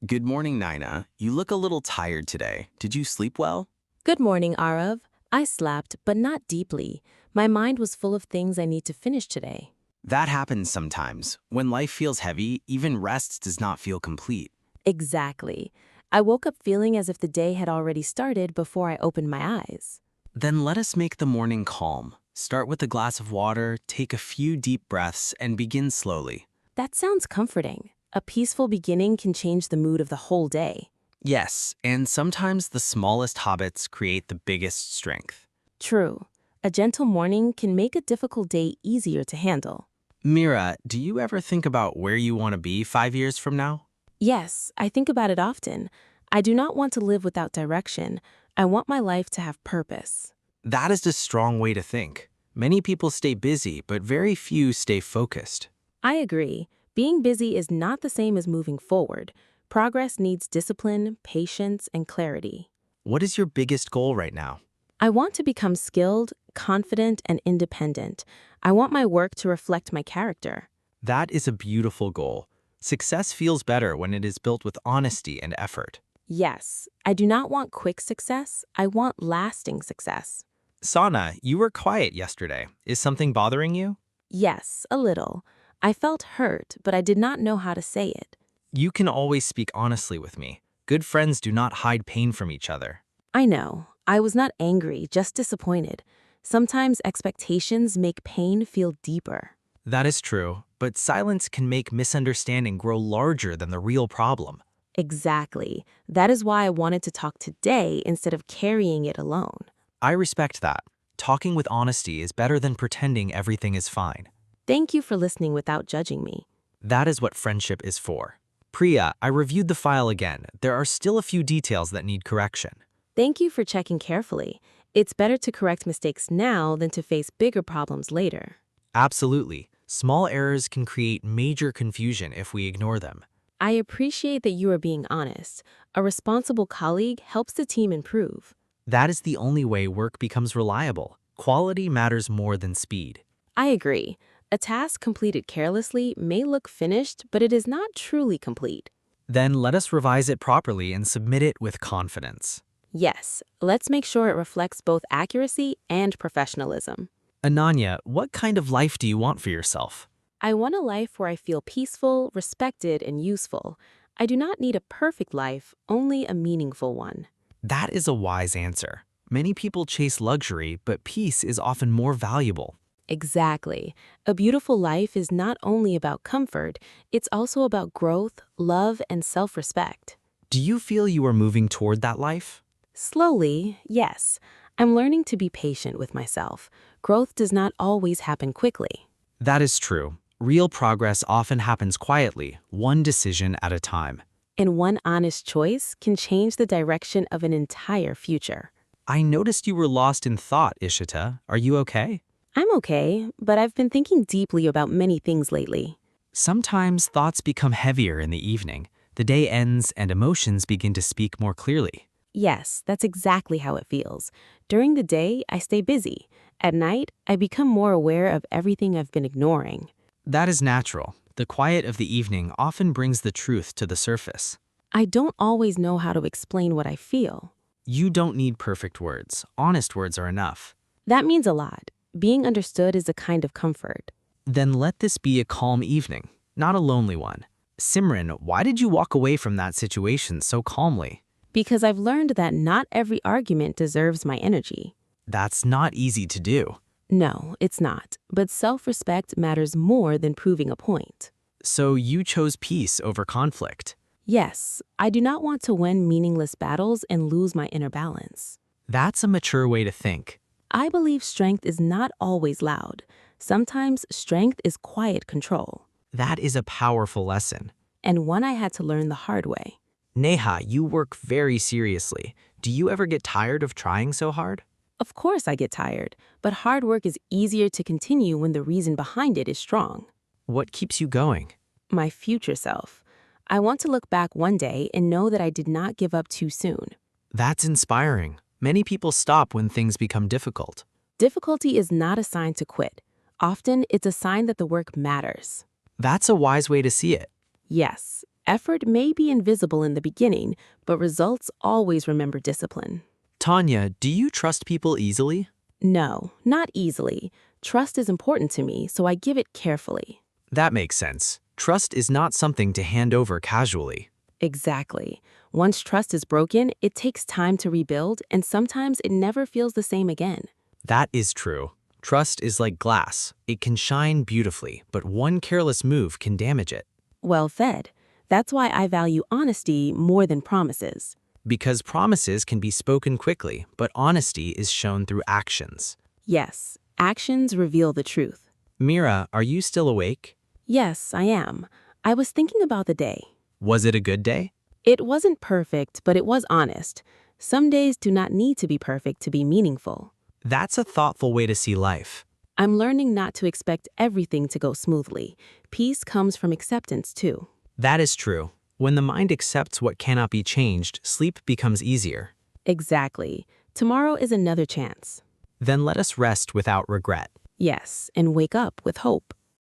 Good morning, Nina. You look a little tired today. Did you sleep well? Good morning, Arav. I slept, but not deeply. My mind was full of things I need to finish today. That happens sometimes. When life feels heavy, even rest does not feel complete. Exactly. I woke up feeling as if the day had already started before I opened my eyes. Then let us make the morning calm. Start with a glass of water, take a few deep breaths, and begin slowly. That sounds comforting. A peaceful beginning can change the mood of the whole day. Yes, and sometimes the smallest habits create the biggest strength. True. A gentle morning can make a difficult day easier to handle. Mira, do you ever think about where you want to be 5 years from now? Yes, I think about it often. I do not want to live without direction. I want my life to have purpose. That is a strong way to think. Many people stay busy, but very few stay focused. I agree. Being busy is not the same as moving forward. Progress needs discipline, patience, and clarity. What is your biggest goal right now? I want to become skilled, confident, and independent. I want my work to reflect my character. That is a beautiful goal. Success feels better when it is built with honesty and effort. Yes, I do not want quick success. I want lasting success. Sana, you were quiet yesterday. Is something bothering you? Yes, a little. I felt hurt, but I did not know how to say it. You can always speak honestly with me. Good friends do not hide pain from each other. I know. I was not angry, just disappointed. Sometimes expectations make pain feel deeper. That is true, but silence can make misunderstanding grow larger than the real problem. Exactly. That is why I wanted to talk today instead of carrying it alone. I respect that. Talking with honesty is better than pretending everything is fine. Thank you for listening without judging me. That is what friendship is for. Priya, I reviewed the file again. There are still a few details that need correction. Thank you for checking carefully. It's better to correct mistakes now than to face bigger problems later. Absolutely. Small errors can create major confusion if we ignore them. I appreciate that you are being honest. A responsible colleague helps the team improve. That is the only way work becomes reliable. Quality matters more than speed. I agree. A task completed carelessly may look finished, but it is not truly complete. Then let us revise it properly and submit it with confidence. Yes, let's make sure it reflects both accuracy and professionalism. Ananya, what kind of life do you want for yourself? I want a life where I feel peaceful, respected, and useful. I do not need a perfect life, only a meaningful one. That is a wise answer. Many people chase luxury, but peace is often more valuable. Exactly. A beautiful life is not only about comfort, it's also about growth, love, and self-respect. Do you feel you are moving toward that life? Slowly, yes. I'm learning to be patient with myself. Growth does not always happen quickly. That is true. Real progress often happens quietly, one decision at a time. And one honest choice can change the direction of an entire future. I noticed you were lost in thought, Ishita. Are you okay? I'm okay, but I've been thinking deeply about many things lately. Sometimes thoughts become heavier in the evening. The day ends and emotions begin to speak more clearly. Yes, that's exactly how it feels. During the day, I stay busy. At night, I become more aware of everything I've been ignoring. That is natural. The quiet of the evening often brings the truth to the surface. I don't always know how to explain what I feel. You don't need perfect words. Honest words are enough. That means a lot. Being understood is a kind of comfort. Then let this be a calm evening, not a lonely one. Simran, why did you walk away from that situation so calmly? Because I've learned that not every argument deserves my energy. That's not easy to do. No, it's not. But self-respect matters more than proving a point. So you chose peace over conflict. Yes, I do not want to win meaningless battles and lose my inner balance. That's a mature way to think. I believe strength is not always loud. Sometimes strength is quiet control. That is a powerful lesson. And one I had to learn the hard way. Neha, you work very seriously. Do you ever get tired of trying so hard? Of course I get tired, but hard work is easier to continue when the reason behind it is strong. What keeps you going? My future self. I want to look back one day and know that I did not give up too soon. That's inspiring. Many people stop when things become difficult. Difficulty is not a sign to quit. Often, it's a sign that the work matters. That's a wise way to see it. Yes, Effort may be invisible in the beginning, but results always remember discipline. Tanya, do you trust people easily? No, not easily. Trust is important to me, so I give it carefully. That makes sense. Trust is not something to hand over casually. Exactly. Once trust is broken, it takes time to rebuild, and sometimes it never feels the same again. That is true. Trust is like glass. It can shine beautifully, but one careless move can damage it. Well said. That's why I value honesty more than promises. Because promises can be spoken quickly, but honesty is shown through actions. Yes, actions reveal the truth. Mira, are you still awake? Yes, I am. I was thinking about the day. Was it a good day? It wasn't perfect, but it was honest. Some days do not need to be perfect to be meaningful. That's a thoughtful way to see life. I'm learning not to expect everything to go smoothly. Peace comes from acceptance, too. That is true. When the mind accepts what cannot be changed, sleep becomes easier. Exactly. Tomorrow is another chance. Then let us rest without regret. Yes, and wake up with hope.